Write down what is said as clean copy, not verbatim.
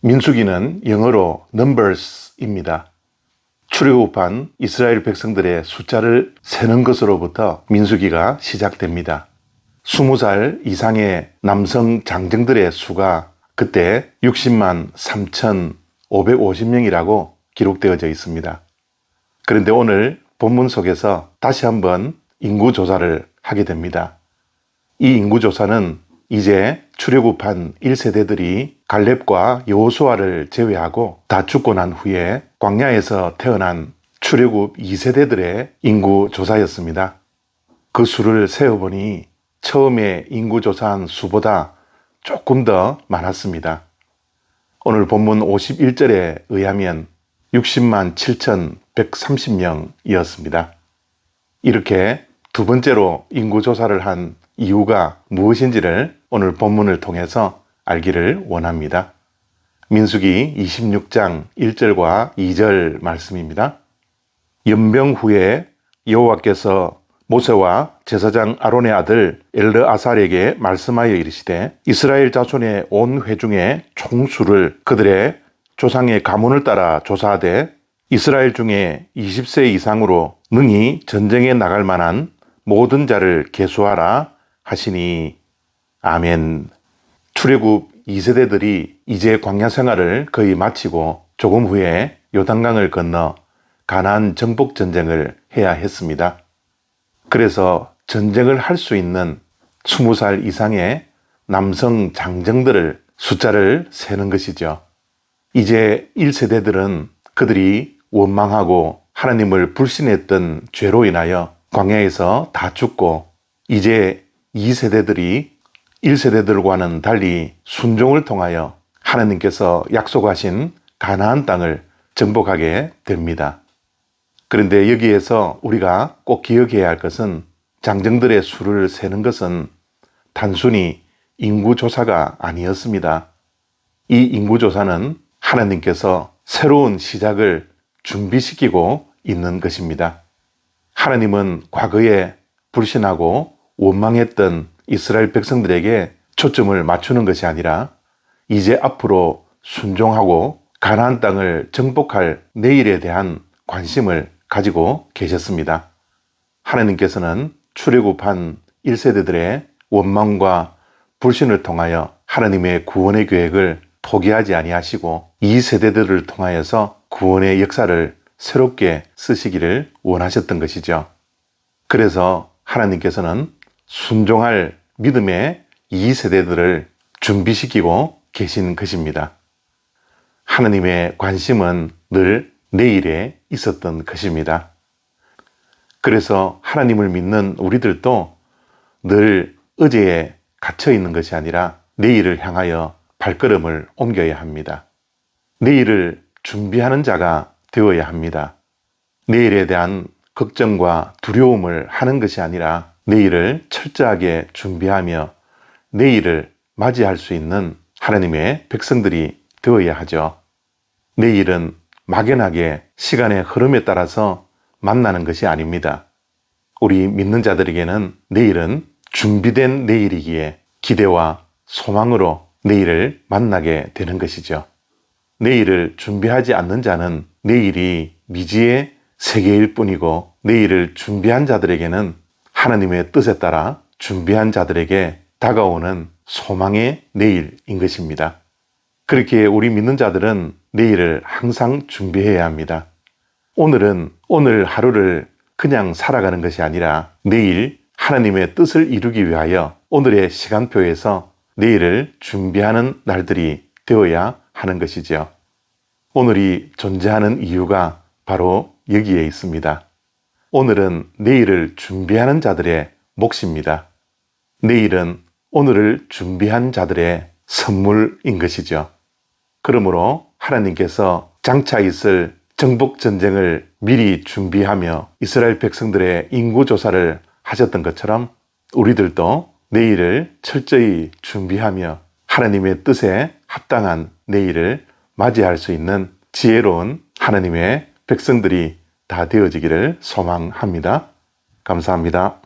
민수기는 영어로 numbers입니다. 출애굽한 이스라엘 백성들의 숫자를 세는 것으로부터 민수기가 시작됩니다. 20살 이상의 남성 장정들의 수가 그때 60만 3,550명이라고 기록되어져 있습니다. 그런데 오늘 본문 속에서 다시 한번 인구조사를 하게 됩니다. 이 인구조사는 이제 출애굽한 1세대들이 갈렙과 여호수아를 제외하고 다 죽고 난 후에 광야에서 태어난 출애굽 2세대들의 인구조사였습니다. 그 수를 세어보니 처음에 인구조사한 수보다 조금 더 많았습니다. 오늘 본문 51절에 의하면 60만 7,130명이었습니다. 이렇게 두 번째로 인구조사를 한 이유가 무엇인지를 오늘 본문을 통해서 알기를 원합니다. 민수기 26장 1절과 2절 말씀입니다. 연병 후에 여호와께서 모세와 제사장 아론의 아들 엘르아살에게 말씀하여 이르시되 이스라엘 자손의 온 회중의 총수를 그들의 조상의 가문을 따라 조사하되 이스라엘 중에 20세 이상으로 능히 전쟁에 나갈 만한 모든 자를 계수하라 하시니 아멘. 출애굽 2세대들이 이제 광야 생활을 거의 마치고 조금 후에 요단강을 건너 가나안 정복 전쟁을 해야 했습니다. 그래서 전쟁을 할 수 있는 20살 이상의 남성 장정들을 숫자를 세는 것이죠. 이제 1세대들은 그들이 원망하고 하나님을 불신했던 죄로 인하여 광야에서 다 죽고 이제 2세대들이 1세대들과는 달리 순종을 통하여 하나님께서 약속하신 가나안 땅을 정복하게 됩니다. 그런데 여기에서 우리가 꼭 기억해야 할 것은 장정들의 수를 세는 것은 단순히 인구조사가 아니었습니다. 이 인구조사는 하나님께서 새로운 시작을 준비시키고 있는 것입니다. 하나님은 과거에 불신하고 원망했던 이스라엘 백성들에게 초점을 맞추는 것이 아니라 이제 앞으로 순종하고 가나안 땅을 정복할 내일에 대한 관심을 가지고 계셨습니다. 하나님께서는 출애굽한 1세대들의 원망과 불신을 통하여 하나님의 구원의 계획을 포기하지 아니하시고 2세대들을 통하여서 구원의 역사를 새롭게 쓰시기를 원하셨던 것이죠. 그래서 하나님께서는 순종할 믿음의 2세대들을 준비시키고 계신 것입니다. 하나님의 관심은 늘 내일에 있었던 것입니다. 그래서 하나님을 믿는 우리들도 늘 어제에 갇혀 있는 것이 아니라 내일을 향하여 발걸음을 옮겨야 합니다. 내일을 준비하는 자가 되어야 합니다. 내일에 대한 걱정과 두려움을 하는 것이 아니라 내일을 철저하게 준비하며 내일을 맞이할 수 있는 하나님의 백성들이 되어야 하죠. 내일은 막연하게 시간의 흐름에 따라서 만나는 것이 아닙니다. 우리 믿는 자들에게는 내일은 준비된 내일이기에 기대와 소망으로 내일을 만나게 되는 것이죠. 내일을 준비하지 않는 자는 내일이 미지의 세계일 뿐이고 내일을 준비한 자들에게는 하나님의 뜻에 따라 준비한 자들에게 다가오는 소망의 내일인 것입니다. 그렇게 우리 믿는 자들은 내일을 항상 준비해야 합니다. 오늘은 오늘 하루를 그냥 살아가는 것이 아니라 내일 하나님의 뜻을 이루기 위하여 오늘의 시간표에서 내일을 준비하는 날들이 되어야 하는 것이죠. 오늘이 존재하는 이유가 바로 여기에 있습니다. 오늘은 내일을 준비하는 자들의 몫입니다. 내일은 오늘을 준비한 자들의 선물인 것이죠. 그러므로 하나님께서 장차 있을 정복전쟁을 미리 준비하며 이스라엘 백성들의 인구조사를 하셨던 것처럼 우리들도 내일을 철저히 준비하며 하나님의 뜻에 합당한 내일을 맞이할 수 있는 지혜로운 하나님의 백성들이 다 되어지기를 소망합니다. 감사합니다.